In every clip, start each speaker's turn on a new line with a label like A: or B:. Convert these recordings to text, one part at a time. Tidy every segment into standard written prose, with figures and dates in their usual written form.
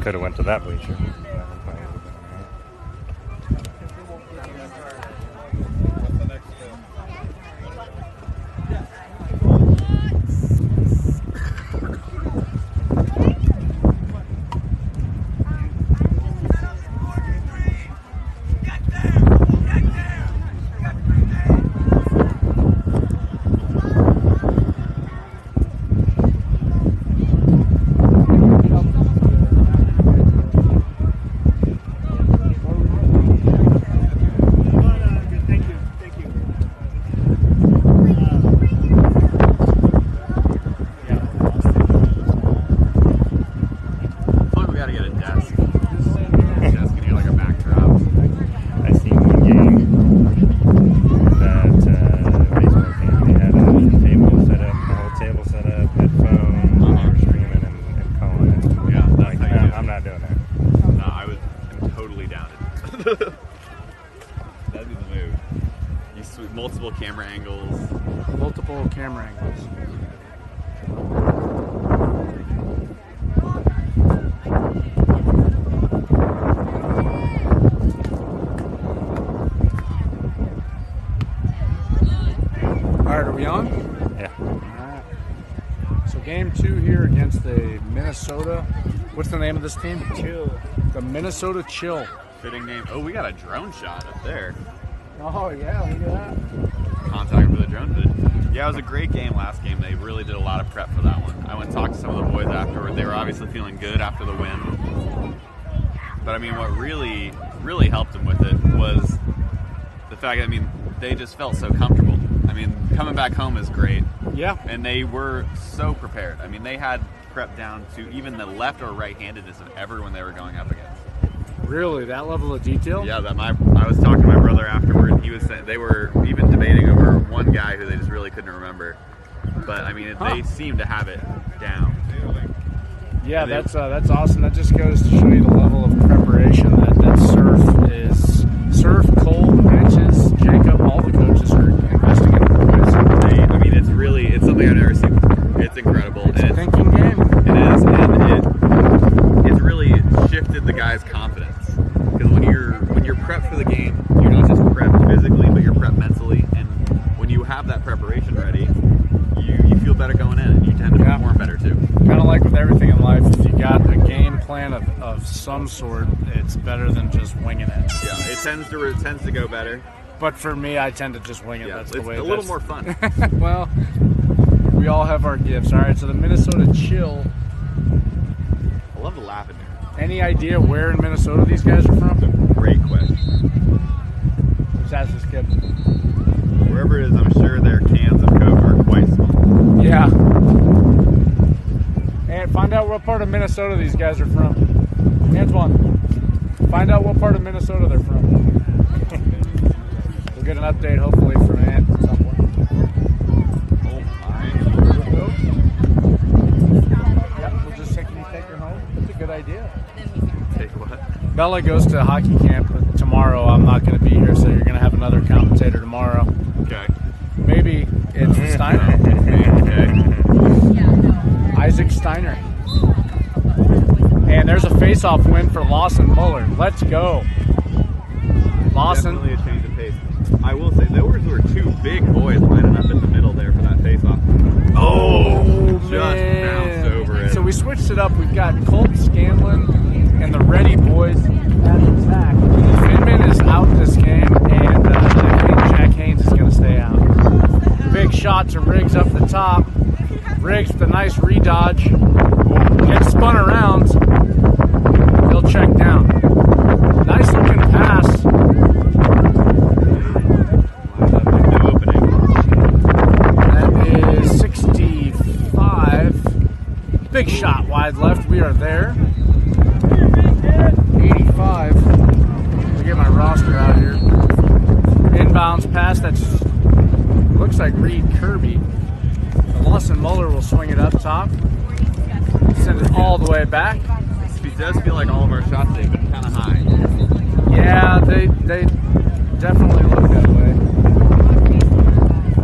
A: could have went to that bleacher.
B: That'd be the move. Multiple camera angles.
C: Multiple camera angles. Alright, are we on?
A: Yeah.
C: Alright. So game 2 here against the Minnesota. What's the name of this team?
D: Chill.
C: The Minnesota Chill.
B: Fitting name. Oh, we got a drone shot up there.
C: Oh yeah, look at that.
B: Contact for the drone footage. Yeah, it was a great game last game. They really did a lot of prep for that one. I went and talked to some of the boys afterward. They were obviously feeling good after the win. But I mean, what really helped them with it was the fact that, I mean, they just felt so comfortable. I mean, coming back home is great.
C: Yeah.
B: And they were so prepared. I mean, they had prep down to even the left or right-handedness of everyone they were going up against.
C: Really, that level of detail?
B: Yeah, I was talking to my brother afterward, and he was saying they were even debating over one guy who they just really couldn't remember. But I mean, they seem to have it down.
C: Yeah, that's awesome. That just goes to show you the level of preparation that Surf is. Surf, Cole, Matches, Jacob, all the coaches are investing in the boys.
B: I mean, it's something I've never seen before. It's incredible.
C: It's a thinking game.
B: It is, and it's really shifted the guys' confidence. Because when you're prepped for the game, you're not just prepped physically, but you're prepped mentally. And when you have that preparation ready, you feel better going in, and you tend to perform better too.
C: Kind of like with everything in life, if you got a game plan of some sort, it's better than just winging it.
B: Yeah, it tends to go better.
C: But for me, I tend to just wing it.
B: Yeah,
C: that's the way.
B: It's a little more fun.
C: Well, we all have our gifts. All right, so the Minnesota Chill.
B: I love the lavender.
C: Any idea where in Minnesota these guys are from?
B: Great question.
C: Just ask this kid.
B: Wherever it is, I'm sure their cans of Coke are quite small.
C: Yeah. And find out what part of Minnesota these guys are from. Antoine, find out what part of Minnesota they're from. We'll get an update hopefully from Ant at some point.
B: Oh my.
C: Yep, we'll just take her home. That's a good idea.
B: Take what?
C: Bella goes to hockey camp tomorrow. I'm not going to be here, so you're going to have another commentator tomorrow.
B: Okay.
C: Maybe it's Steiner.
B: Okay.
C: Isaac Steiner. And there's a face-off win for Lawson Muller. Let's go. Lawson.
B: Definitely a change of pace. I will say, those were two big boys lining up in the middle there for that face-off.
C: Oh,
B: just
C: man.
B: bounced over it.
C: So we switched it up. We've got Colt Scanlon and the Ready boys at attack. Finman is out this game, and I think Jack Haynes is going to stay out. Big shot to Riggs up the top. Riggs with a nice redodge. Gets spun around. He'll check down. Nice looking pass.
B: No opening.
C: That is 65. Big shot wide left. We are there. 85. Let me get my roster out here. Inbounds pass. That's looks like Reed Kirby. And Lawson Muller will swing it up top. Send it all the way back.
B: It does feel like all of our shots have been kind of high.
C: Yeah, they definitely look that way.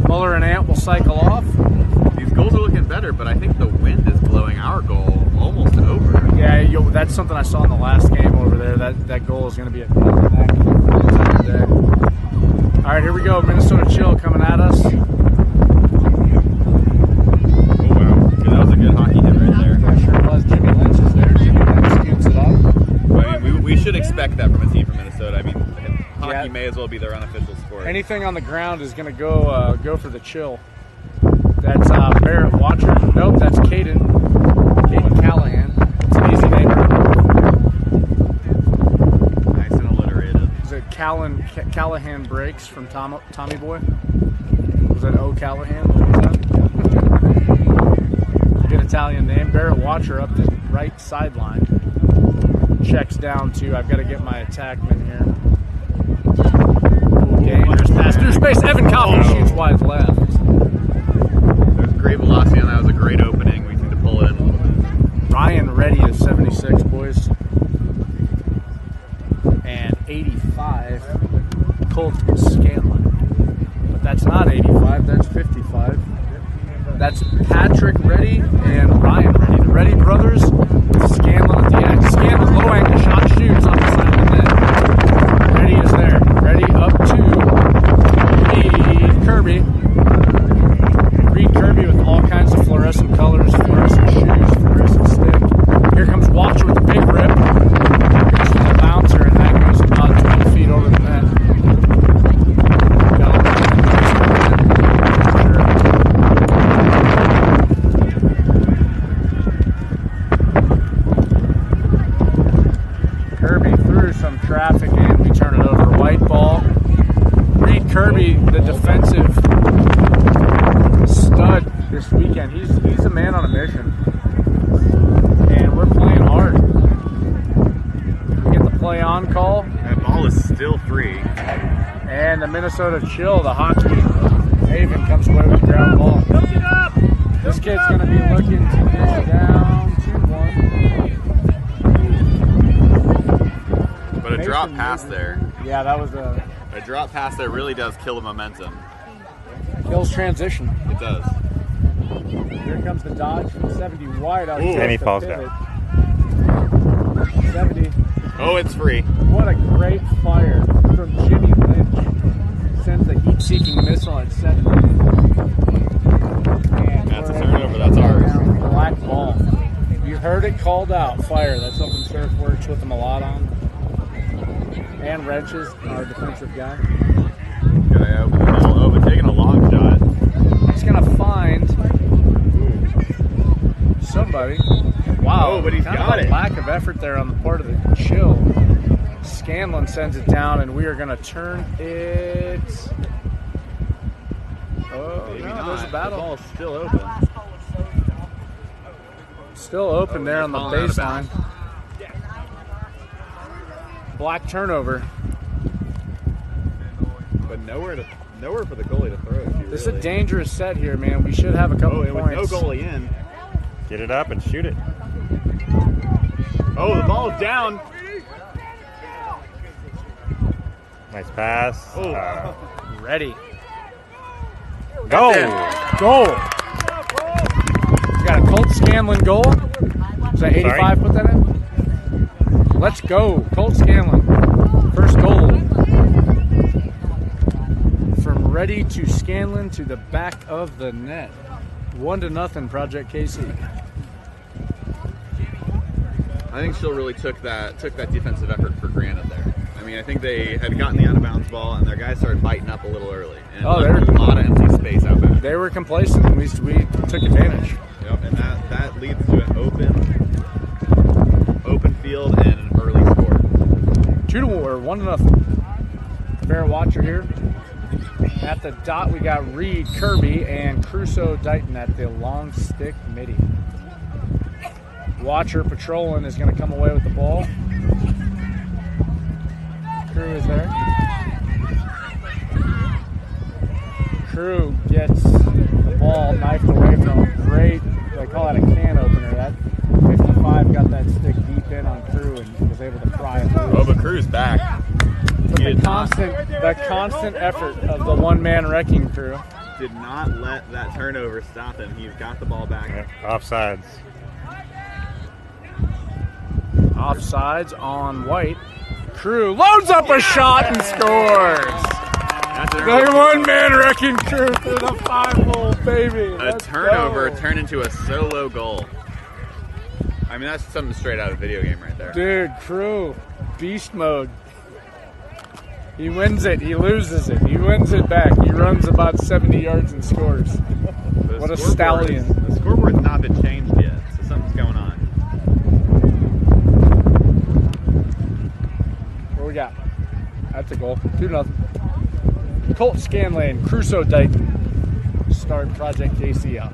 C: Muller and Ant will cycle off.
B: The these goals are looking better, but I think the wind is blowing our goal almost over.
C: Yeah, that's something I saw in the last game over there. That goal is going to be a pain in the neck today. All right, here we go. Minnesota Chill coming at us.
B: Oh, wow. That was a good hockey hit right there.
C: Yeah, sure was. Jimmy Lynch is there. Jimmy Lynch scoops it up.
B: I mean, we should expect that from a team from Minnesota. I mean, hockey may as well be their unofficial sport.
C: Anything on the ground is going to go for the Chill. That's Barrett Watcher. Nope, that's Caden Callahan. It's an easy name.
B: Nice and alliterated.
C: Is it Callahan Breaks from Tommy Boy? Was that O Callahan? What was that? Good Italian name. Barrett Watcher up the right sideline. Checks down to, I've got to get my attackman here. Dangerous pass through space. Evan Coffey shoots wide left.
B: There's great velocity on that. Was a great opening. We seem to pull it in a little bit.
C: Ryan Reddy is 76, boys. And 85, Colt Scanlon. But that's not 85, that's 55. That's Patrick Reddy and Ryan Reddy. The Reddy brothers, Scanlon at the end. Scanlon, low angle shot, shoots on the side of the net. Reddy is there. Reddy up to Reed Kirby. Reed Kirby with all kinds of fluorescent colors, fluorescent shoes, fluorescent stick. Here comes Watcher with the big rip. Goes to the bouncer, and that goes about 20 feet over the net. Kirby through some traffic, and we turn it over. White ball. Reed Kirby, the defensive stud this weekend. He's a man on a mission, and we're playing hard. We get the play on call.
B: That ball is still free.
C: And the Minnesota Chill, the hockey Haven, comes away with the ground ball. This kid's going to be looking to dish down 2-1.
B: But a drop pass there.
C: Yeah, that was a
B: drop pass there really does kill the momentum.
C: kills transition.
B: It does.
C: Here comes the dodge from 70 wide out.
A: And he falls down.
C: 70.
B: Oh, it's free.
C: What a great fire from Jimmy Lynch. Sends a heat-seeking missile at 70. And
B: that's a turnover. That's ours.
C: Black ball. You heard it called out. Fire. That's something Surf works with them a lot on. And Wrenches, our defensive guy.
B: Guy open the middle. Oh, but taking a long shot.
C: He's going to find somebody. Wow.
B: Oh, but he's got it.
C: Lack of effort there on the part of the Chill. Scanlon sends it down, and we are going to turn it. Oh,
B: maybe
C: no,
B: not.
C: there's a battle.
B: The ball's still open.
C: Still open there on the baseline. Black turnover.
B: But nowhere for the goalie to throw.
C: This is a dangerous set here, man. We should have a couple
B: with
C: points.
B: no goalie in.
A: Get it up and shoot it.
B: Oh, the ball is down.
A: Nice pass.
B: Oh.
C: Ready.
A: Go!
C: Goal. We got a Colt Scanlon goal. Is that 85?
A: Sorry?
C: Put that in. Let's go. Colt Scanlon. First goal. From Ready to Scanlon to the back of the net. 1-0 Project KC.
B: I think Chill really took that defensive effort for granted there. I mean, I think they had gotten the out-of-bounds ball, and their guys started biting up a little early. And
C: there
B: was a lot of empty space out back.
C: They were complacent. At least we took advantage.
B: Yep, and that leads to an open field and an early score.
C: 1-0. Fair watcher here. At the dot, we got Reed Kirby and Crusoe Dighton at the long stick midi. Watcher patrolling is going to come away with the ball. Crew is there. Crew gets the ball knifed away from him. Great, they call that a can opener. That 55 got that stick deep in on Crew and was able to pry it loose.
B: Oh, but Crew's back.
C: But the constant effort of the one-man wrecking crew.
B: did not let that turnover stop him. He's got the ball back.
A: Yep, offsides.
C: Offsides on White. Crew loads up a shot and scores.
B: That's
C: The one-man wrecking crew for the 5-hole, baby.
B: a turnover turned into a solo goal. I mean, that's something straight out of a video game right there.
C: Dude, Crew, beast mode. He wins it, he loses it, he wins it back. He runs about 70 yards and scores. What a stallion.
B: The scoreboard's not been changed yet, so something's going on.
C: What we got? That's a goal. 2-0. Colt Scanlon, Crusoe Dyke. Start Project KC out.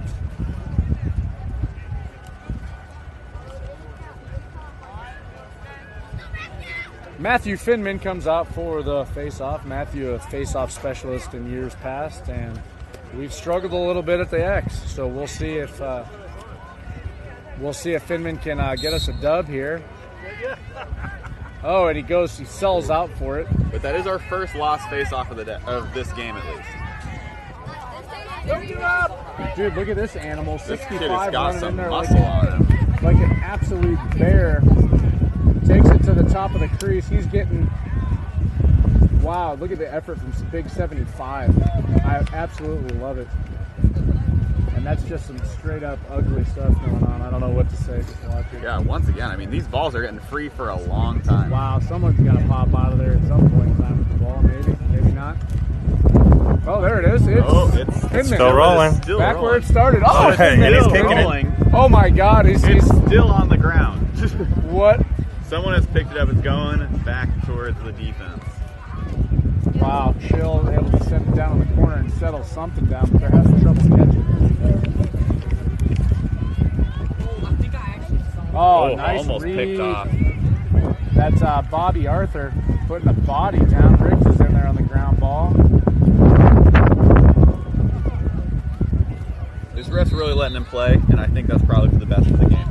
C: Matthew Finman comes out for the face-off. Matthew, a face-off specialist in years past, and we've struggled a little bit at the X. So we'll see if Finman can get us a dub here. Oh, and he sells out for it.
B: But that is our first lost face-off of this game, at least.
C: Dude, look at this animal.
B: This
C: 65
B: kid has got
C: running
B: some
C: in there
B: muscle on him.
C: like an absolute bear. Takes it to the top of the crease. He's getting, wow, look at the effort from Big 75. I absolutely love it. And that's just some straight up ugly stuff going on. I don't know what to say, just watching.
B: Yeah, once again, I mean, these balls are getting free for a long time.
C: Wow, someone's got to pop out of there at some point in time with the ball, maybe, maybe not. Oh, there it is. It's Finman.
A: Still rolling.
B: It's still
C: Back
B: rolling.
C: where it started. Oh,
A: Hey,
C: Finman
A: he's
C: is
A: kicking it.
B: rolling.
C: Oh my God,
B: It's still on the ground.
C: what?
B: Someone has picked it up. It's going back towards the defense.
C: Wow, Chill able to send it down in the corner and settle something down, but they're having trouble catching. Oh, nice
B: almost
C: read.
B: picked off.
C: That's Bobby Arthur putting a body down. Riggs is in there on the ground ball.
B: This ref's really letting him play, and I think that's probably for the best of the game.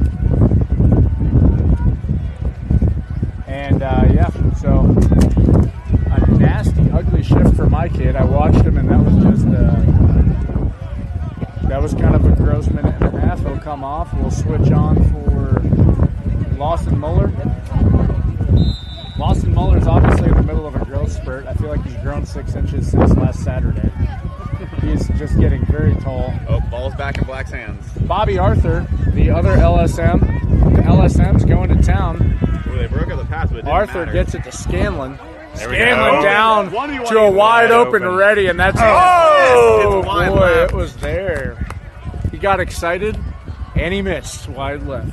C: And yeah, so a nasty, ugly shift for my kid. I watched him, and that was just that was kind of a gross minute and a half. He'll come off. We'll switch on for Lawson Muller. Lawson Muller is obviously in the middle of a growth spurt. I feel like he's grown 6 inches since last Saturday. He's just getting very tall.
B: Oh, ball's back in Black's hands.
C: Bobby Arthur, the other LSM. The LSM's going to town.
B: Ooh, they broke up the pass, but it didn't
C: Arthur
B: matter.
C: gets it to Scanlon.
A: There we
C: Scanlon
A: go.
C: down
B: 1v1
C: to a wide open
A: open.
C: Ready, and that's
A: Oh!
C: oh
B: It's wide
C: boy,
B: left.
C: it was there. He got excited, and he missed wide left.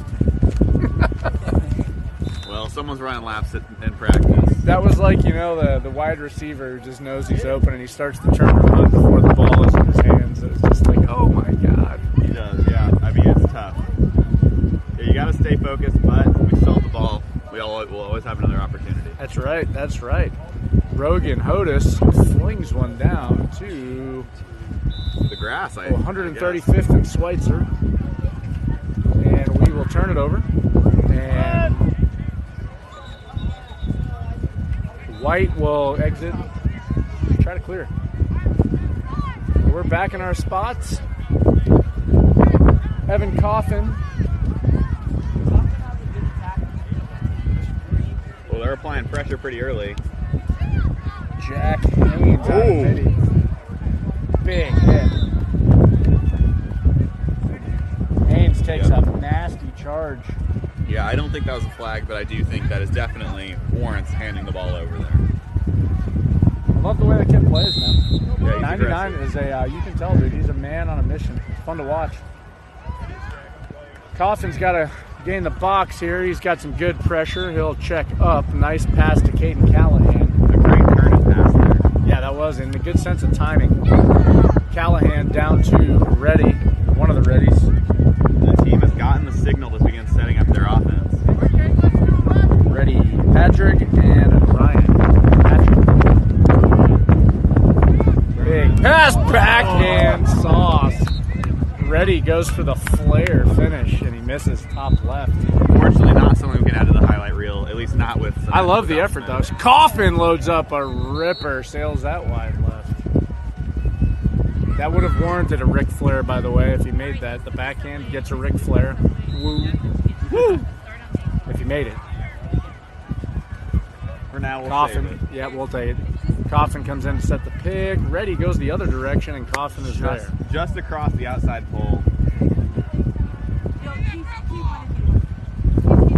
B: Well, someone's running laps in practice.
C: That was like, you know, the wide receiver who just knows he's open, and he starts to turn around before the ball is in his hands. It was just like, oh my God.
B: He does, yeah. I mean, it's tough. Yeah, you got to stay focused, but we still have the ball. We'll always have another opportunity.
C: That's right, that's right. Rogan Hodis flings one down to
B: The grass, I
C: 135th and Schweitzer. And we will turn it over. And White will exit. Try to clear. We're back in our spots. Evan Coffin.
B: Well, they're applying pressure pretty early.
C: Jack Haynes out of midi. Big hit. Haynes takes a nasty charge.
B: Yeah, I don't think that was a flag, but I do think that is definitely warrants handing the ball over there.
C: I love the way the kid plays, man.
B: Yeah, he's
C: 99
B: aggressive.
C: is you can tell, dude, he's a man on a mission. Fun to watch. Coffin's got to gain the box here. He's got some good pressure. He'll check up. Nice pass to Caden Callahan.
B: A great turning pass there.
C: Yeah, that was in a good sense of timing. Callahan down to Reddy, one of the Reddies.
B: The team has gotten the signal to begin setting up their offense.
C: Reddy Patrick and Ryan Patrick. Big pass, backhand sauce. Reddy goes for the flare finish, and he misses top left.
B: Unfortunately, not something we can add to the highlight reel, at least not with...
C: I love the effort, though. Coffin loads up a ripper, sails that wide left. That would have warranted a Ric Flair, by the way, if he made that. The backhand gets a Ric Flair. Woo. Woo! If he made it.
B: For now, we'll
C: Coffin.
B: save it.
C: Yeah, we'll take it. Coffin comes in to set the pick. Reddy goes the other direction, and Coffin is there.
B: Just across the outside pole.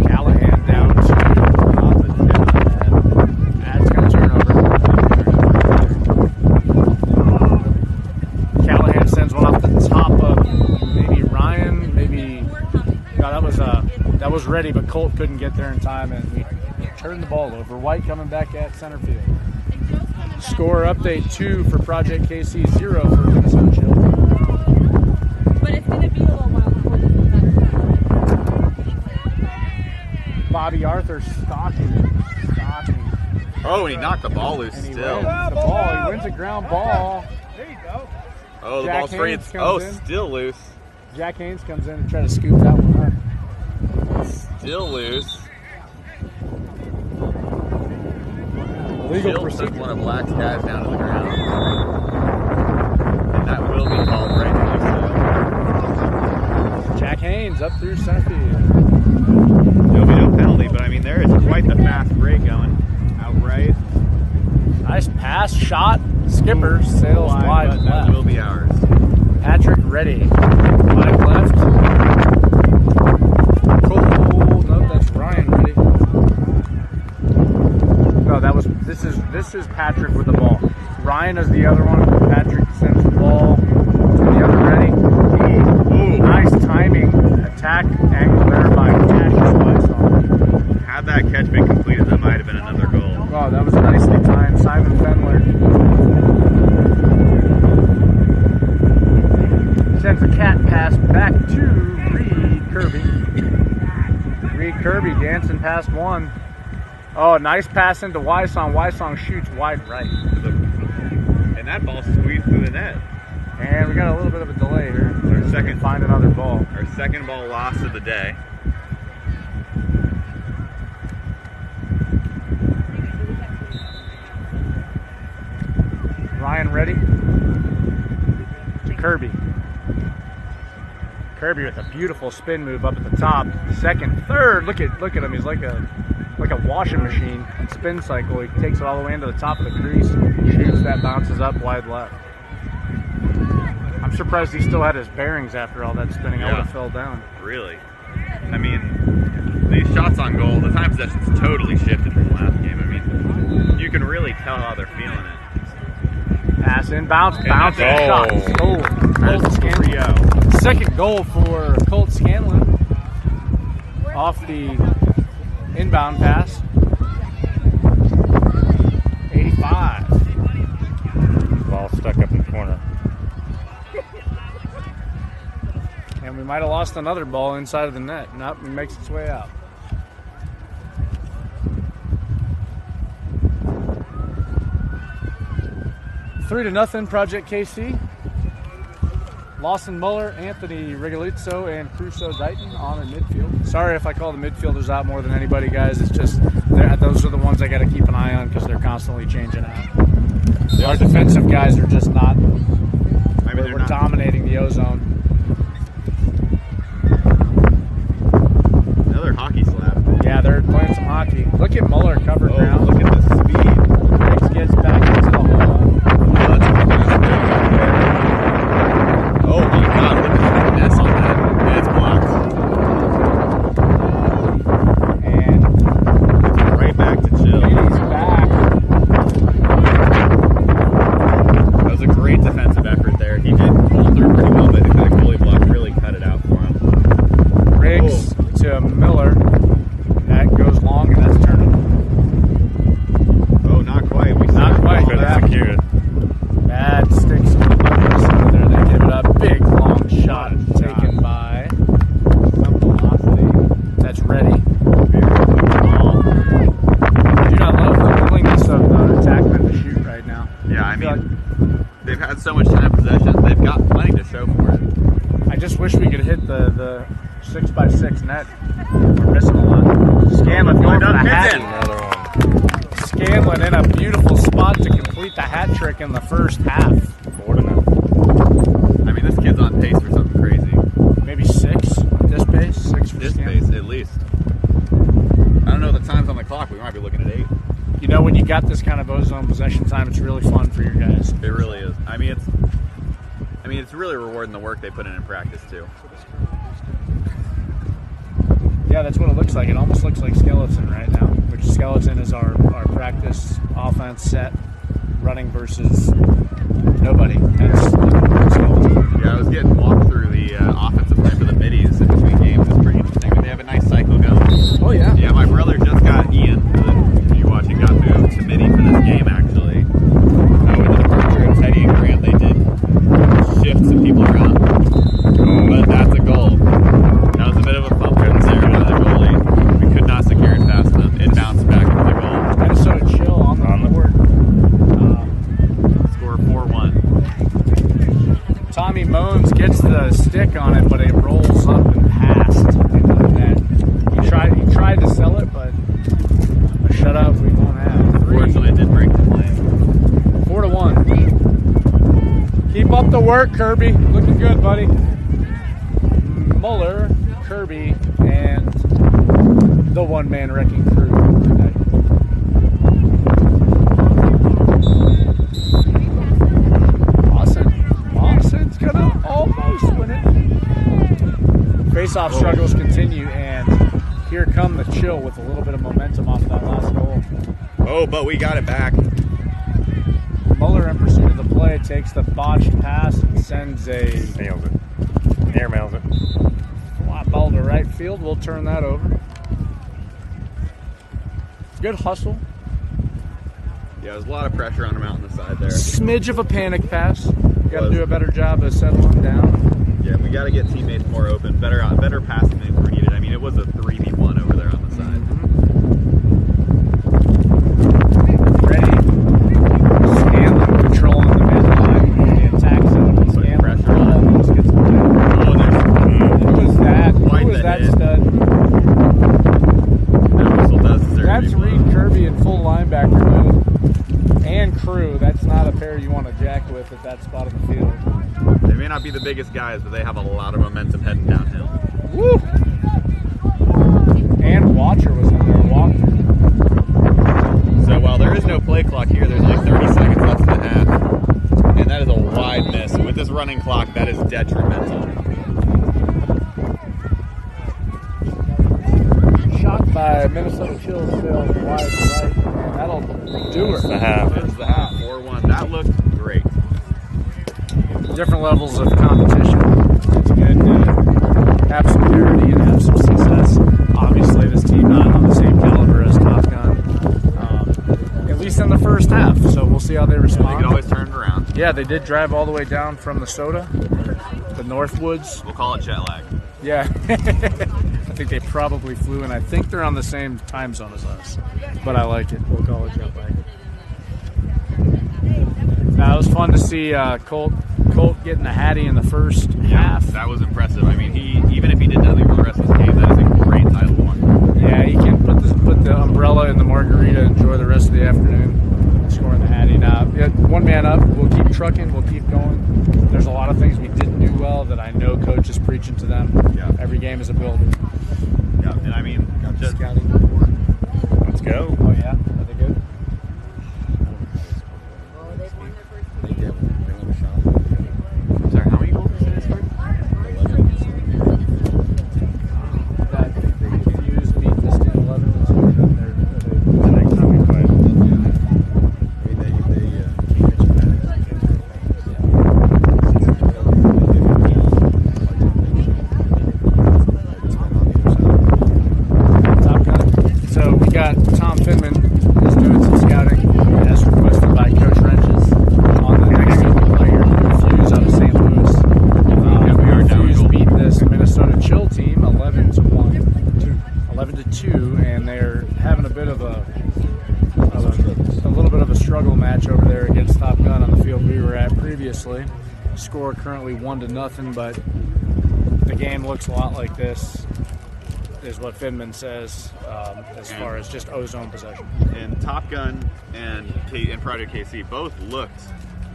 C: Callahan down to that's going to turn over. Callahan sends one off the top of maybe Ryan, maybe no, that was ready, but Colt couldn't get there in time, and we turned the ball over. White coming back at center field. Score update 2 for Project KC, 0 for Minnesota Children.
D: But it's going to be a little while before this is better.
C: Bobby Arthur stalking.
B: Oh, and he knocked the ball loose
C: And he
B: still.
C: wins the ball. He wins a ground ball.
D: There you go.
B: Oh, the
C: Jack
B: ball's free.
C: Haynes comes
B: Oh,
C: in.
B: still loose.
C: Jack Haynes comes in to try to scoop that one up.
B: Still loose.
C: Legal
B: Jill took
C: procedure.
B: one of Black's guys down to the ground. And that will be called rightfully so.
C: Jack Haynes up through center field.
B: There'll be no penalty, but I mean, there is quite the fast break going out right.
C: Nice pass, shot, skipper, sails wide
B: but that
C: left.
B: will be ours.
C: Patrick Reddy, wide left. Cool, no, that's Ryan Reddy. No, this is Patrick with the ball. Ryan is the other one. Patrick sends the ball to the other Reddy.
B: Ooh.
C: Nice timing, attack angle there by Cassius Weissong.
B: Had that catch been completed, that might have been another goal.
C: Oh, that was nicely timed. Simon Fendler sends a cat pass back to Reed Kirby. Reed Kirby dancing past one. Oh, nice pass into Weissong. Weissong shoots wide right.
B: And that ball squeezed through the net.
C: And we got a little bit of a delay here.
B: Our second,
C: Find another ball.
B: our second ball lost of the day.
C: Ryan Reddy to Kirby. Kirby with a beautiful spin move up at the top. Second, third. Look at him. He's like a washing machine on spin cycle. He takes it all the way into the top of the crease, shoots that, bounces up wide left. I'm surprised he still had his bearings after all that spinning. I would have fell down.
B: Really? I mean, these shots on goal, the time possession's totally shifted from last game. I mean, you can really tell how they're feeling it.
C: Pass in, bounce,
B: Okay,
C: bounce,
B: that's
C: shot.
B: it.
C: Colt Scanlon.
B: 3-0.
C: Second goal for Colt Scanlon off the inbound pass. 85.
A: Ball stuck up in the corner.
C: And we might have lost another ball inside of the net. Nope, it makes its way out. Three to nothing, Project KC. Lawson Muller, Anthony Rigolizzo, and Crusoe Dighton on in midfield. Sorry if I call the midfielders out more than anybody, guys. It's just those are the ones I got to keep an eye on because they're constantly changing out. Our defensive guys are just not. We're dominating the ozone.
B: Another hockey slab.
C: Yeah, they're playing some hockey. Look at Muller cover ground.
B: Look at the speed.
C: Riggs gets back into the hole.
B: Oh my God, look at the finesse on that. It's blocked.
C: And
B: Right back to chill.
C: he's back.
B: That was a great defensive effort there. He did pull through pretty well, but that goalie block really cut it out for him.
C: Riggs to Miller. That goes long, and that's turning.
B: Oh, not quite. We
C: Not quite.
A: Couldn't
C: Yeah.
A: secure it.
C: That sticks to the button center there. They give it up. Big long shot taken by.
B: some velocity.
C: That's ready.
B: Very good ball.
C: Dude, I love the willingness of the attackmen to shoot right now.
B: Yeah, I mean, they've had so much time possession. They've got plenty to show for it.
C: I just wish we could hit the 6x6 net. We're missing a lot. Scanlon going for the hat.
A: Another one.
C: Scanlon in a beautiful spot to complete the hat trick in the first half.
A: 4 to nothing.
B: kid's on pace for something crazy.
C: Maybe 6 at this pace. 6 for
B: This
C: Scanlon.
B: pace, at least. I don't know the times on the clock. We might be looking at 8.
C: You know, when you got this kind of ozone possession time, it's really fun for your guys.
B: It really is. I mean, it's really rewarding the work they put in practice too.
C: Yeah, that's what it looks like. It almost looks like skeleton right now, which skeleton is our practice offense set, running versus nobody. That's skeleton.
B: Yeah, I was getting walked through the offensive plan for the middies in between games. It's pretty interesting. They have a nice cycle going.
C: Oh, yeah.
B: Yeah, my brother just got Ian, if you watching, got moved to midi for this game actually. With the departure of Teddy and Grant, they did shift some people around. But that's a goal. That was a bit of a thump there by the goalie. We could not secure it fast enough. It bounced back into the goal.
C: Minnesota chill on the board.
B: Score 4-1.
C: Tommy Moans gets the stick on it, but it rolls up and past into the net. He tried to sell it, but a shutout we won't have.
B: Fortunately, it did break the plane.
C: 4-1. Keep up the work, Kirby. Looking good, buddy. Muller, Kirby, and the one-man wrecking crew tonight. Lawson's gonna almost win it. Face-off struggles continue, and here come the Chill with a little bit of momentum off that last goal.
B: Oh, but we got it back.
C: Muller, in pursuit of the play, takes the botched pass and sends a
A: Nails it. Airmails it.
C: flat ball to right field. We'll turn that over. Good hustle.
B: Yeah, there's a lot of pressure on him out on the side there.
C: Smidge of a panic pass. Got to do a better job of settling down.
B: Yeah, we got to get teammates more open. Better passing lanes were needed. I mean, it was a 3v1 over there on the side.
C: Ready. Scanlon controlling the midline. The attack zone. Scanlon
B: pressure on.
C: almost gets away.
B: Oh, there's
C: Who was that?
B: Quite
C: Who was
B: the
C: that
B: hit.
C: stud?
B: that whistle does deserve
C: That's
B: to be
C: Reed
B: blown.
C: Kirby in full linebacker mode. And crew. That's not a pair you want to jack with at that spot of the field.
B: They may not be the biggest guys, but they have a lot of momentum heading downhill.
C: Woo! And Watcher was in there. Walker.
B: So while there is no play clock here, there's only 30 seconds left in the half. And that is a wide miss. With this running clock, that is detrimental.
C: Shot by Minnesota Chills sailed wide right. And that'll do her.
A: That's the half.
B: That's the half, 4-1. That looked great.
C: Different levels of competition. It's good to have some parity and have some success. Obviously, this team not on the same caliber as Top Gun, at least in the first half. So we'll see how they
B: They
C: respond.
B: could always turn it around.
C: Yeah, they did drive all the way down from Minnesota, the Northwoods.
B: We'll call it jet lag.
C: Yeah, I think they probably flew in. I think they're on the same time zone as us, but I like it. We'll call it jet lag. Now, it was fun to see Colt getting a hattie in the first half.
B: That was impressive. I mean, even if he did nothing for the rest of his game, that is a great title one.
C: Yeah, he can put the umbrella in the margarita, enjoy the rest of the afternoon, scoring the hattie. Now, one man up. We'll keep trucking. We'll keep going. There's a lot of things we didn't do well that I know Coach is preaching to them.
B: Yeah.
C: Every game is a builder.
B: Yeah, and I mean, just
C: Scouting report.
A: Let's go.
C: Oh yeah, are they good?
B: sorry, how many goals did they score?
C: That Fuse beat this team 11-2.
A: The next time we play.
C: Top Gun. So we got Tom Finman who's doing some scouting as requested by Coach Wrenches on the next team player, Fuse out of St. Louis.
B: we are down
C: Fuse
B: goal.
C: beat this Minnesota Chill team 11-2, and they're having a little bit of a struggle match over there against Top Gun on the field we were at previously. Score currently 1-0, but the game looks a lot like this, is what Finman says, as far as just ozone possession.
B: And Top Gun and Project KC both looked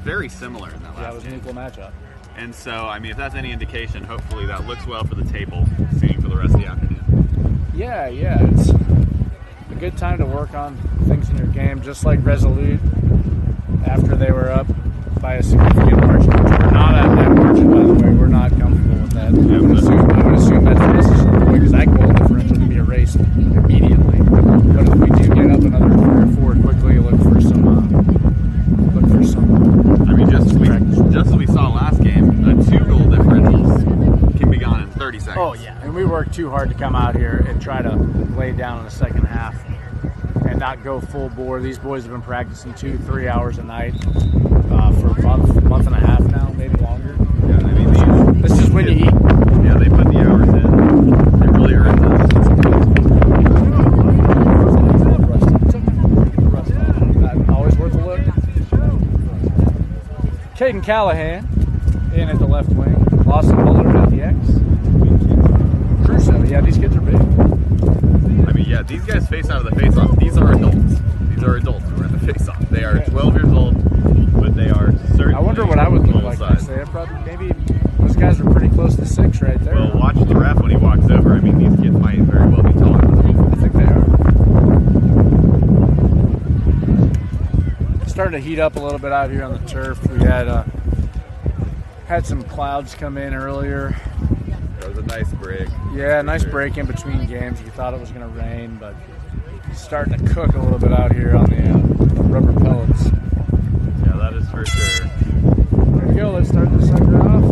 B: very similar in that
C: Yeah, it
B: last
C: was an
B: game.
C: equal matchup.
B: And so, I mean, if that's any indication, hopefully that looks well for the table, seeing for the rest of the afternoon.
C: Yeah, it's a good time to work on things in your game, just like Resolute after they were up by a significant margin. We're not at that margin, by the way. We're not comfortable with that. I would assume that's the message to the boy, because that goal differential can be erased immediately. But if we do get up another 3 or 4 quickly, look for some.
B: I mean, just as we saw last game, 2-goal differentials can be gone in 30 seconds.
C: Oh yeah, and we worked too hard to come out here and try to lay down in the second half and not go full bore. These boys have been practicing 2-3 hours a night for a month and a half now, maybe longer.
B: Yeah, I mean,
C: this is when you eat.
B: Yeah, they put the hours in. They really earned this.
C: Always worth a look. Caden Callahan in at the left wing. Lawson Bullard at the X. Crusoe. Yeah, these kids are big.
B: I mean, yeah, these guys face out of the face-off. These are adults. These are adults who are in the face-off. They are 12 years old, but they are certainly.
C: I wonder what I would look like. I say probably maybe those guys are pretty close to 6 right there.
B: Well, watch the ref when he walks over. I mean, these kids might very well be taller than them.
C: I think they are. Starting to heat up a little bit out here on the turf. We had some clouds come in earlier.
B: That was a nice break.
C: Yeah, nice break in between games. You thought it was going to rain, but it's starting to cook a little bit out here on the rubber pellets.
B: Yeah, that is for sure.
C: There we go. Let's start this sucker off.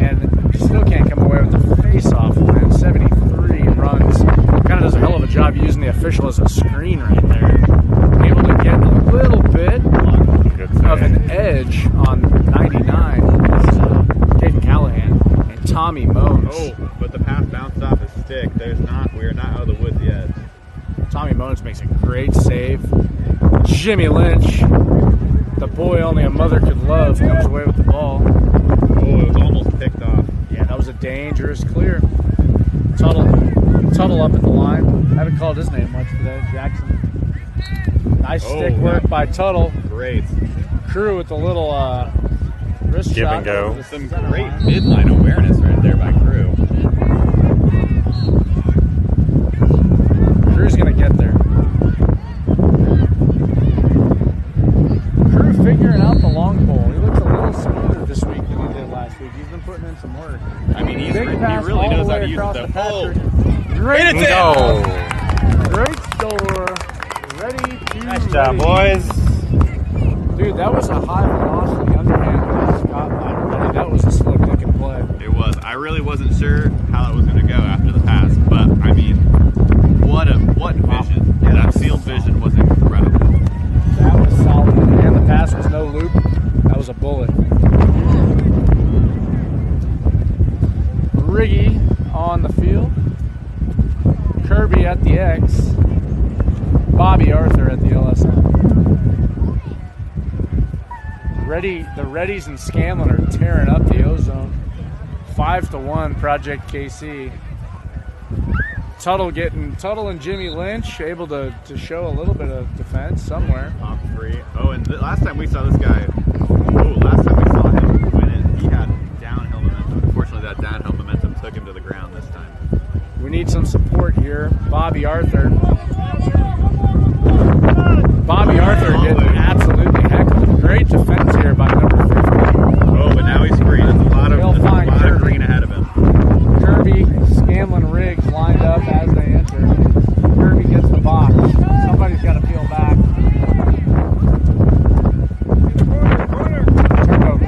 C: And still can't come away with the face-off win. 73 runs. Kind of does a hell of a job using the official as a screen right there. Able to get a little bit of an edge on 99. Caden Callahan and Tommy Mones.
B: Oh, but the pass bounced off his stick. We are not out of the woods yet.
C: Tommy Mones makes a great save. Jimmy Lynch, the boy only a mother could love, comes away with the ball.
B: Oh, it was almost picked off.
C: Yeah, that was a dangerous clear. Tuttle up at the line. Haven't called his name much today. Jackson. Nice stick work by Tuttle.
B: Great.
C: Crew with a little wrist
A: Give
C: shot.
A: and go.
B: Some great midline awareness right there by Crew.
C: Crew's going to get there. Crew figuring out the long pole. He looks a little smoother this week than he did last week. He's been putting in some work.
B: I mean, he
C: Big pass
B: really
C: all
B: knows
C: the
B: how
C: way
B: to use
C: across
B: it.
C: the
B: Oh,
C: Patrick. Great
A: Go.
C: Great store. Ready to
A: Nice job,
C: race.
A: boys.
C: Dude, that was a high velocity underhand pass caught by Reddy. That was a slick looking play.
B: it was. I really wasn't sure how it was going to go after the pass, but I mean, what vision.
C: Yeah,
B: that field vision was incredible.
C: That was solid. And the pass was no loop. That was a bullet. Riggy on the field. Kirby at the X. Bobby Arthur at the LSM. The Reddies and Scanlon are tearing up the O-zone. 5-1 Project KC. Tuttle and Jimmy Lynch able to show a little bit of defense somewhere.
B: Top 3. Oh, and last time we saw this guy, last time we saw him win it, he had downhill momentum. Unfortunately, that downhill momentum took him to the ground this time.
C: We need some support here. Bobby Arthur getting absolutely heckled. Great defense here by number 50.
B: Oh, but now he's free. There's a lot of green ahead of him.
C: Kirby, Scanlon, Riggs lined up as they enter. Kirby gets the box. Somebody's got to peel back. Turnover.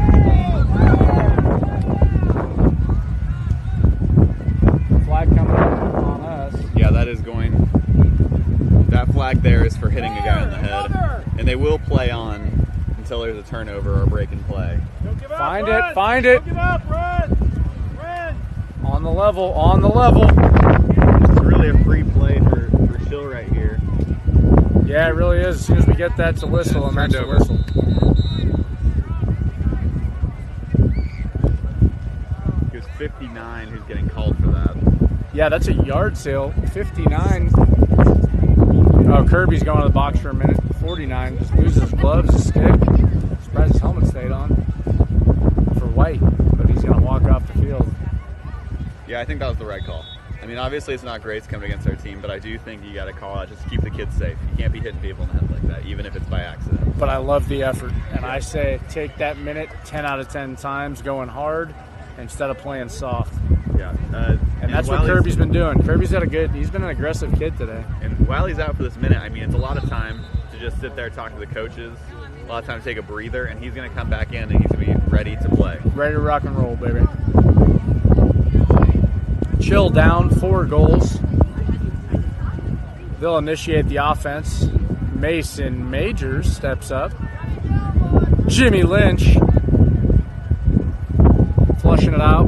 C: Flag coming up on us.
B: Yeah, that is going. That flag there is for hitting a guy in the head. And they will play on until there's a turnover or break in play.
C: Find it.
E: Don't give up, run!
C: On the level.
B: It's really a free play for Schill right here.
C: Yeah, it really is. As soon as we get that, it's a whistle, and that's the whistle.
B: It was 59 who's getting called for that.
C: Yeah, that's a yard sale. 59. Oh, Kirby's going to the box for a minute. 49 just loses his gloves, his stick. Surprised his helmet stayed on for White, but he's going to walk off the field.
B: Yeah, I think that was the right call. I mean, obviously it's not great to come against our team, but I do think you got to call out just to keep the kids safe. You can't be hitting people in the head like that, even if it's by accident.
C: But I love the effort, and I say take that minute 10 out of 10 times going hard instead of playing soft.
B: Yeah.
C: And that's what Kirby's been doing. Kirby's he's been an aggressive kid today.
B: And while he's out for this minute, I mean, it's a lot of time to just sit there, talk to the coaches, a lot of time to take a breather, and he's going to come back in and he's going to be ready to play.
C: Ready to rock and roll, baby. Chill down, 4 goals. They'll initiate the offense. Mason Majors steps up. Jimmy Lynch flushing it out.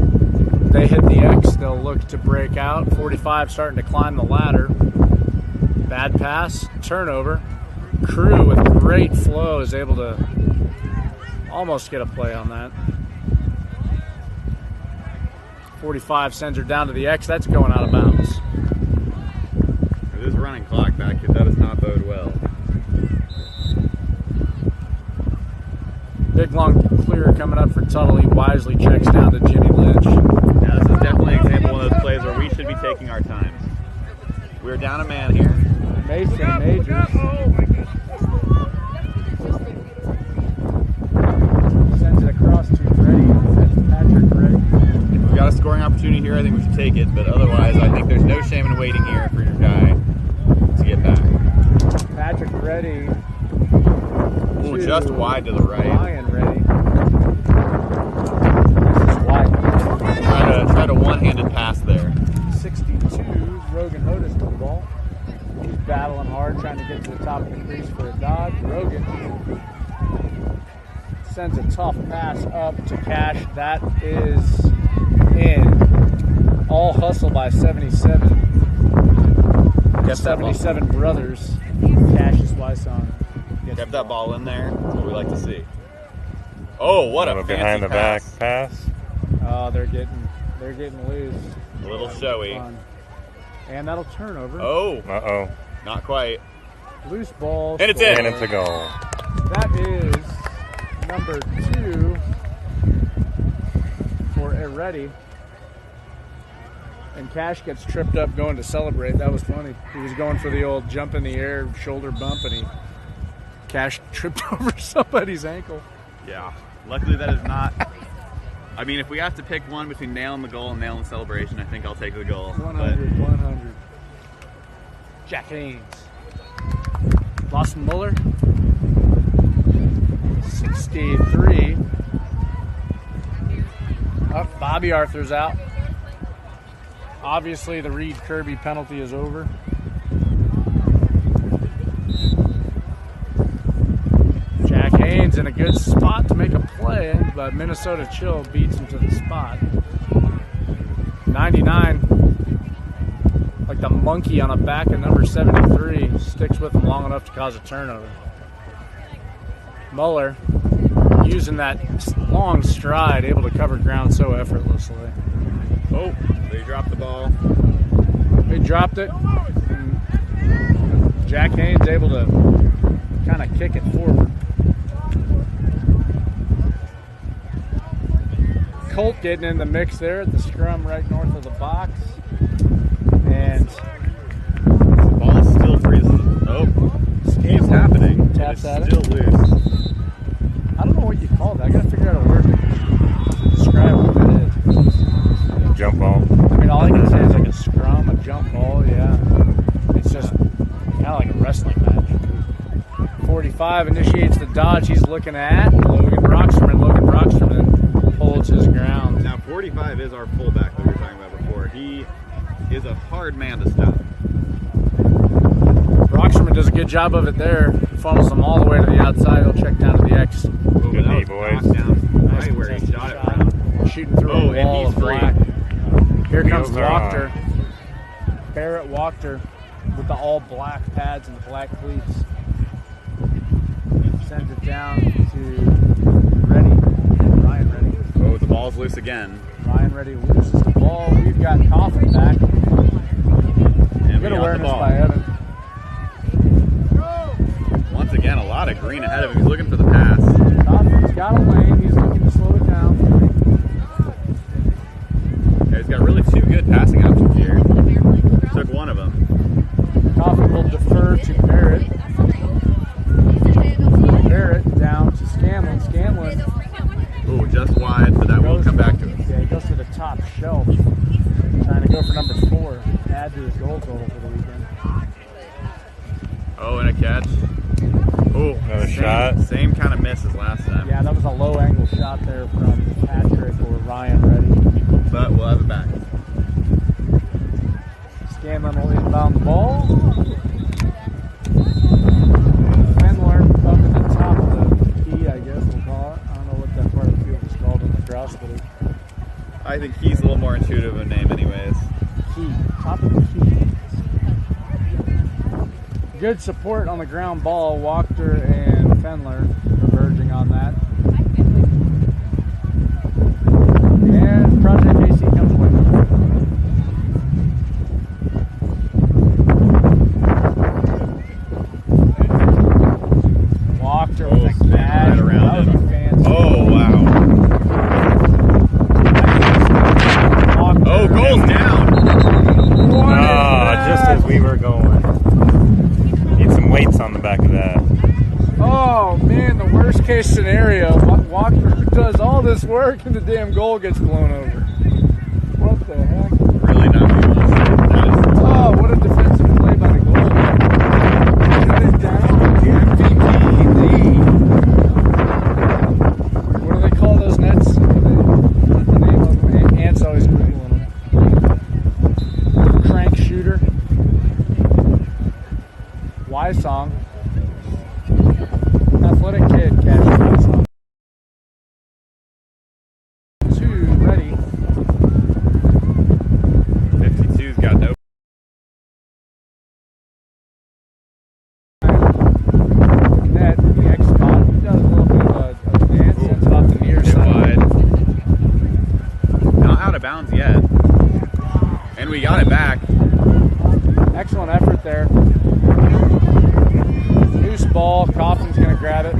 C: They hit the X. They'll look to break out. 45 starting to climb the ladder. Bad pass, turnover. Crew with great flow is able to almost get a play on that. 45 sends her down to the X. That's going out of bounds.
B: This running clock back here, that does not bode well.
C: Big long clear coming up for Tuttle. He wisely checks down to Jimmy Lynch.
B: Yeah, this is definitely an example of those plays where we should be taking our time. We're down a man here.
C: Mason Majors sends it across to Reddy. That's Patrick Reddy.
B: If we got a scoring opportunity here, I think we should take it, but otherwise I think there's no shame in waiting here for your guy to get back.
C: Patrick Reddy.
B: Ooh, just wide to the right.
C: Ryan Reddy. This is wide.
B: Try to one-handed pass there.
C: 62, Rogan Hodes to the ball. He's battling hard, trying to get to the top of the crease for a dodge. Rogan sends a tough pass up to Cash. That is in. All hustle by 77.
B: Kept
C: 77 brothers. Cash's Wyson.
B: Kept that ball in there. That's what we like to see. Oh, what a fancy
A: behind the
B: pass.
A: back pass.
C: Oh, they're getting loose.
B: A little showy.
C: Fun. And that'll turn over.
B: Oh,
A: Uh-oh.
B: not quite.
C: Loose ball.
B: And it's
C: score.
B: in.
A: And it's a goal.
C: That is number 2 for Eretti. And Cash gets tripped up going to celebrate. That was funny. He was going for the old jump in the air, shoulder bump, and Cash tripped over somebody's ankle.
B: Yeah. Luckily that is not. I mean, if we have to pick one between nailing the goal and nailing the celebration, I think I'll take the goal.
C: 100. Jack Haynes. Lawson Muller. 63. Oh, Bobby Arthur's out. Obviously, the Reed Kirby penalty is over. Jack Haynes in a good spot to make a play, but Minnesota Chill beats him to the spot. 99, like the monkey on the back of number 73, sticks with him long enough to cause a turnover. Muller, using that long stride, able to cover ground so effortlessly.
B: Oh, they dropped the ball.
C: They dropped it. Jack Haynes able to kind of kick it forward. Colt getting in the mix there at the scrum right north of the box. And
B: The ball still freezes. Oh, it's happening.
C: Taps
B: It's
C: at it.
B: still loose.
C: I don't know what you call that. I gotta figure out a word to describe what that is.
A: Jump ball.
C: I mean, all I can say is like a scrum, a jump ball, yeah. It's just kind of like a wrestling match. 45 initiates the dodge he's looking at. Logan Brocksterman holds his ground.
B: Now, 45 is our fullback that we were talking about before. He is a hard man to stop.
C: Brocksterman does a good job of it there. Funnels them all the way to the outside. He'll check down to the X.
B: Oh,
A: Good
B: that
A: knee,
B: was
A: boys.
B: knocked down
C: Nice
B: right where he
C: contested
B: shot it
C: shot.
B: from.
C: Shooting through
B: Oh,
C: a
B: and
C: wall
B: he's
C: of
B: free.
C: black. Here comes
A: Wheels are
C: Wachter. Barrett Wachter with the all black pads and the black cleats. Sends it down to Ryan Reddy.
B: Oh, the ball's loose again.
C: Ryan Reddy loses the ball. We've got Coffin back.
B: And
C: Good
B: we got the
C: awareness
B: ball.
C: by Evan.
B: Once again, a lot of green ahead of him. He's looking for the pass.
C: Coffin got a lane. He's looking to slow it down.
B: Yeah, he's got really two good passing options here. Took one of them.
C: Coffin will defer to Barrett. Barrett down to Scanlon. Scanlon
B: Ooh, just wide, but that will come back to us.
C: Yeah, he goes to the top shelf. Trying to go for number 4. Add to his goal total for the weekend.
B: Oh, and a catch. Oh,
A: Another shot.
B: Same kind of miss as last time.
C: Yeah, that was a low angle shot there from Patrick or Ryan Reddy.
B: But we'll have it back.
C: Scanlon will inbound the ball. Fenler up at the top of the key, I guess we'll call it. I don't know what that part of the field is called in lacrosse, but
B: I think he's a little more intuitive of a name anyways.
C: key, top of the key. Good support on the ground ball. Wachter and Fenler converging on that. And Project AC comes away. Wachter with a catch.
B: right around
C: That was
B: him.
C: a fancy.
B: Oh, wow.
C: Wachter.
B: Oh, goal's down.
C: What is
A: Ah,
C: that?
A: just as we were going. Need some weights on the back of that.
C: Oh man, the worst case scenario. Walker does all this work and the damn goal gets blown over. What the heck?
B: Really not what you want to see. That is
C: Oh, what a defensive play by the goalkeeper. Shut it down. MVP lead. What do they call those nets? What's the name of them? Ant's always Googling them. Crank shooter. Y song. Athletic kid catching Y song. 2 ready.
B: 52's got no.
C: Net, the X spot. He does a little bit of a dance, sends it off the near
B: Hit
C: side.
B: wide. Not out of bounds yet. And we got it back.
C: Excellent effort there. Loose ball. Coffin's going to grab it.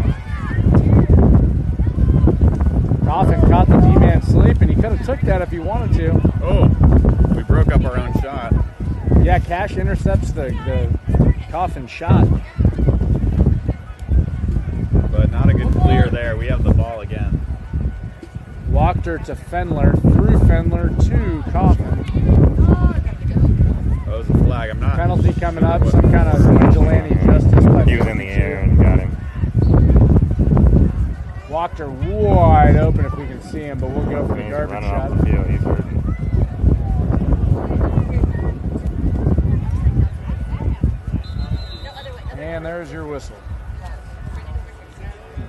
C: Coffin caught the D-man sleeping. He could have took that if he wanted to.
B: Oh, we broke up our own shot.
C: Yeah, Cash intercepts the Coffin shot.
B: But not a good clear there. We have the ball again.
C: Wachter to Fenler. Through Fenler to Coffin.
B: That was a flag. I'm not.
C: Penalty coming up. Some kind of vigilante justice. by
A: He was in the air and got him.
C: Wachter wide open if we can see him, but we'll go for the
A: He's
C: garbage
A: running
C: shot.
A: off the field. He's hurt.
C: And there's your whistle.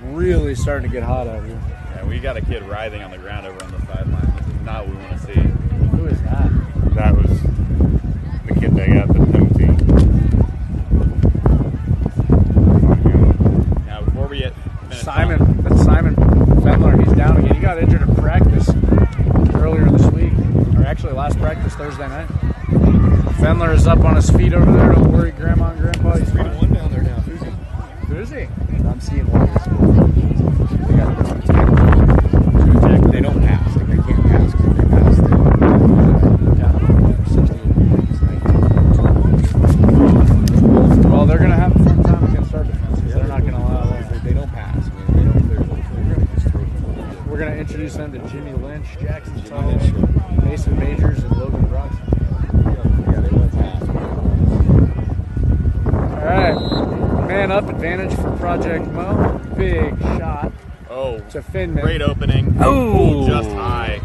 C: Really starting to get hot out here.
B: Yeah, we got a kid writhing on the ground over on the sideline. This is not what we want to see.
C: Who is that?
A: That was the kid that got the penalty.
B: Now, before we get finished,
C: Simon. That's Simon Fenler. He's down again. He got injured in practice earlier this week. Or actually last practice Thursday night. Fenler is up on his feet over there. Don't worry, Grandma and Grandpa. He's fine.
E: One down there now. Who's he?
C: Who is he? I'm seeing one. They got a different team.
E: They don't pass. Like, they can't pass because they pass.
C: Well, they're going to have a fun time against our defense because they're not going to allow that.
E: They don't pass. I mean, they don't clear the field. Just throw the ball.
C: We're going to introduce them to Jimmy Lynch, Jackson
E: Jimmy
C: Tuttle,
E: Lynch.
C: Mason Majors, and Logan Brooks.
E: Yeah, they won't pass.
C: All right. Man up advantage for Project Mo. Big shot
B: oh,
C: to Finman.
B: great opening.
A: Oh.
B: Just high.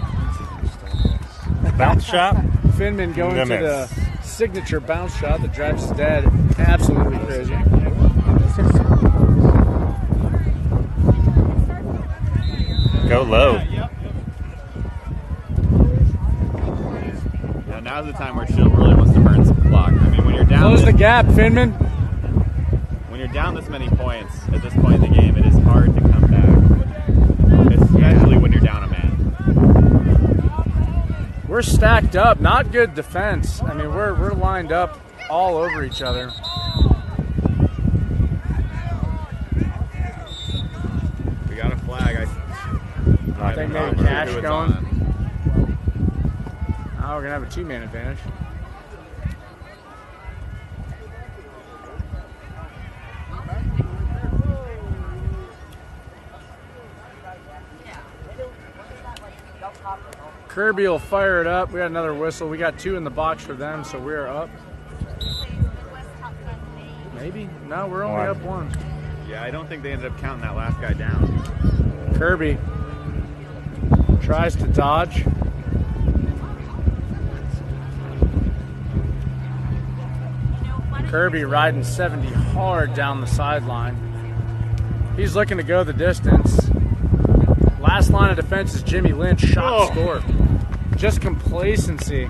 A: Bounce shot.
C: Finman going
A: The
C: to the
A: miss.
C: signature bounce shot that drives his dad absolutely crazy.
A: Go low.
B: Now, now's the time where Shield really wants to burn some clock. I mean, when you're down,
C: Close the gap, Finman.
B: when you're down this many points at this point in the game, it is hard to come back, especially when you're down a man.
C: We're stacked up. Not good defense. I mean, we're lined up all over each other.
B: We got a flag.
A: Not
C: think
A: even
C: maybe
A: on.
C: Cash
B: Who it's
C: going?
B: on.
C: Now we're going to have a two-man advantage. Kirby will fire it up. We got another whistle. We got 2 in the box for them, so we're up. Maybe? No, we're only up 1.
B: Yeah, I don't think they ended up counting that last guy down.
C: Kirby tries to dodge. Kirby riding 70 hard down the sideline. He's looking to go the distance. Last line of defense is Jimmy Lynch. Shot score. Just complacency.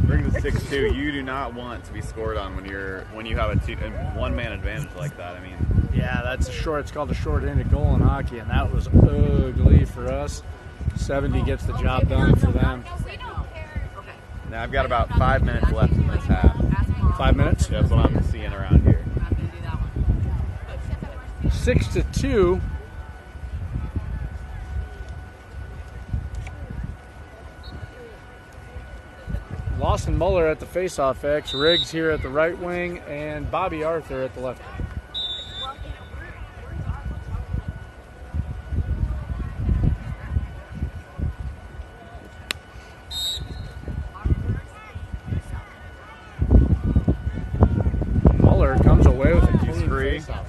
B: Bring the 6-2. You do not want to be scored on when you have a one-man advantage like that. I mean,
C: yeah, that's a short. It's called a short-handed goal in hockey, and that was ugly for us. 70 gets the job done for them.
B: now I've got about 5 minutes left in this half.
C: 5 minutes.
B: That's what I'm seeing around here.
C: 6-2. Lawson Muller at the faceoff X, Riggs here at the right wing, and Bobby Arthur at the left wing. Muller comes away with a clean faceoff.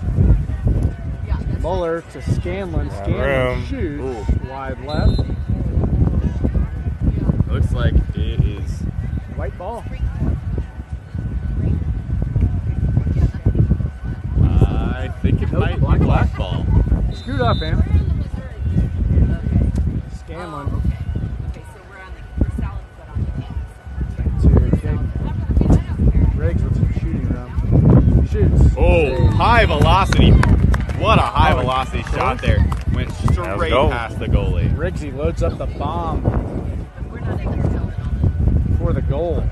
C: Muller to Scanlon. Scanlon shoots wide left.
B: Looks like it is
C: White ball.
B: I think it might be black ball.
C: Scoot up, man. Scanlon.
D: Okay, so we're salad foot on the campus.
C: Riggs with some shooting around. Shoots.
B: Oh, high velocity. What a high velocity shot there. Went straight past the goalie.
C: Riggsy loads up the bomb for the goal.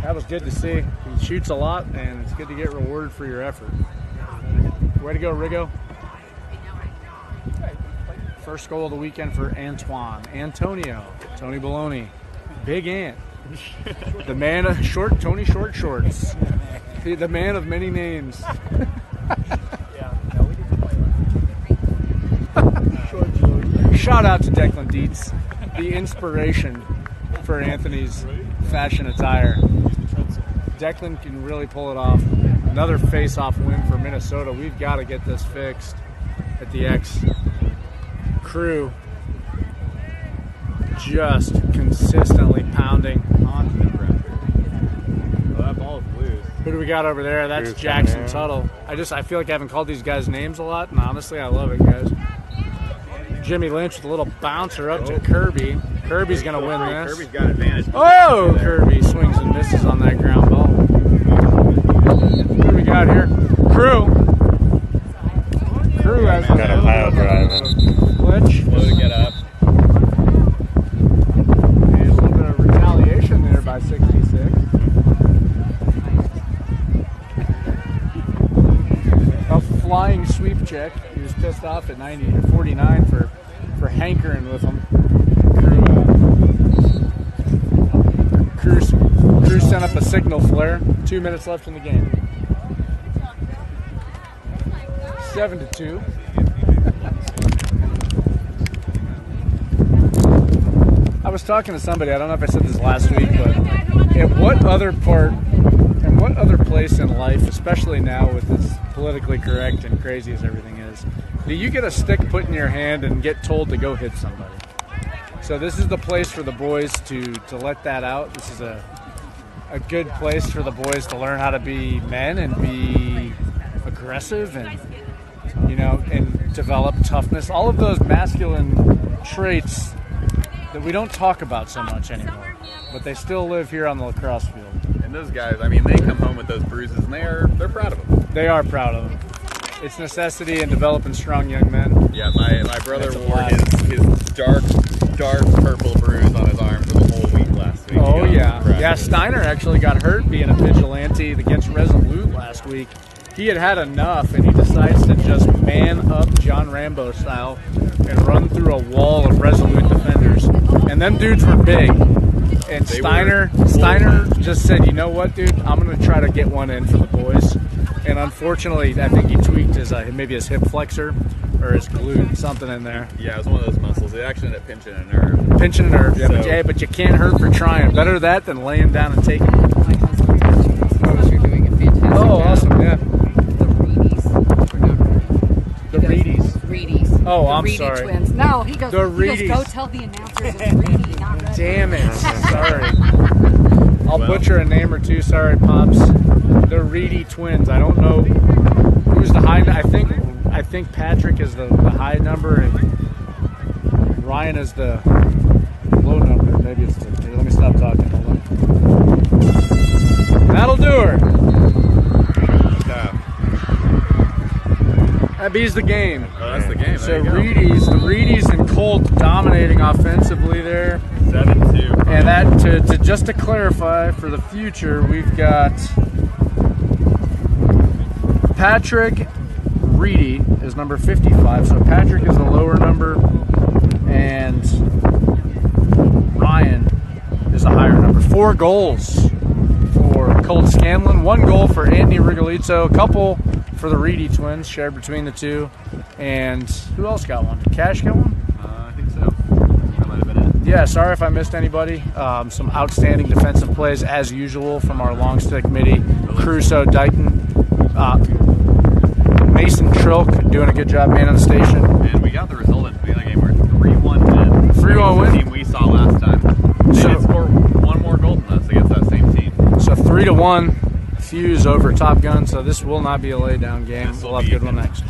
C: That was good to see. He shoots a lot, and it's good to get rewarded for your effort. Way to go, Rigo. First goal of the weekend for Antonio. Tony Baloney. Big Ant. The man of Tony Short Shorts. The man of many names. Shout out to Declan Dietz, the inspiration for Anthony's fashion attire. Declan can really pull it off. Another face-off win for Minnesota. We've got to get this fixed at the X. Crew just consistently pounding.
B: Constant pressure. Oh, that ball is loose.
C: Who do we got over there? That's Jackson Tuttle. I feel like I haven't called these guys names a lot, and honestly, I love it, guys. Jimmy Lynch with a little bouncer up to Kirby. Kirby's going to win this.
B: Kirby's got advantage.
C: Oh, Kirby swings and misses on that ground ball. What do we got here? Crew has
A: got a pile driving.
C: glitch.
B: Slow to get up.
C: And a little bit of retaliation there by 66. A flying sweep check. He was pissed off at 49 for hankering with him. Crew sent up a signal flare. 2 minutes left in the game. 7-2. I was talking to somebody, I don't know if I said this last week, but at what other place in life, especially now with as politically correct and crazy as everything is, do you get a stick put in your hand and get told to go hit somebody? So this is the place for the boys to let that out. This is a good place for the boys to learn how to be men and be aggressive and and develop toughness. All of those masculine traits that we don't talk about so much anymore, but they still live here on the lacrosse field.
B: And those guys, I mean, they come home with those bruises, and they're proud of them.
C: They are proud of them. It's necessity in developing strong young men.
B: Yeah, my brother wore his dark purple bruise on his arm for the whole week last week.
C: Oh, yeah. Yeah, Steiner actually got hurt being a vigilante against Resolute last week. he had enough, and he decides to just man up John Rambo style and run through a wall of resolute defenders. And them dudes were big. And Steiner just said, you know what, dude, I'm going to try to get one in for the boys. And unfortunately, I think he tweaked his maybe his hip flexor or his glute, something in there.
B: Yeah, it was one of those muscles. It actually ended up pinching a nerve.
C: Pinching a nerve, yeah,
B: So-
C: but you can't hurt for trying. Better that than laying down and taking it.
F: My husband knows you're doing a fantastic
C: Oh,
F: job.
C: awesome, yeah.
F: The Reedies.
C: The Reedies.
F: Reedies.
C: Oh,
F: the
C: I'm
F: Reedy
C: sorry.
F: twins. No, he goes,
C: The
F: he goes, go
C: Reedies.
F: tell the announcers it's Reedy, not Red.
C: Damn it. Sorry. I'll
B: Well.
C: butcher a name or two. Sorry, Pops. The Reedy twins. I don't know who's the high. I think Patrick is the high number and Ryan is the low number. Maybe it's the. Here, let me stop talking. Hold on. That'll do her. That beats the game.
B: Oh, that's the game.
C: So
B: There you go.
C: the Reedies and Colt dominating offensively there.
B: 7-2.
C: And that to just to clarify for the future, we've got Patrick Reedy is number 55. So Patrick is the lower number, and Ryan is the higher number. 4 goals for Colt Scanlon, 1 goal for Andy Rigolito, a couple for the Reedy twins shared between the two. And who else got one? Did Cash get one?
B: I think so. That might have been it.
C: Yeah, sorry if I missed anybody. Some outstanding defensive plays as usual from our long stick midi, Crusoe, Dighton, Mason Trilk doing a good job man on the station.
B: And we got the result at the beginning of the game. We're 3-1 win.
C: 3-1 win?
B: The team we saw last time. They
C: So-
B: did score 1 more goal than us against that same team.
C: So 3-1 Fuse over Top Gun. So this will not be a laydown game.
B: This will
C: We'll have a
B: be-
C: good one next.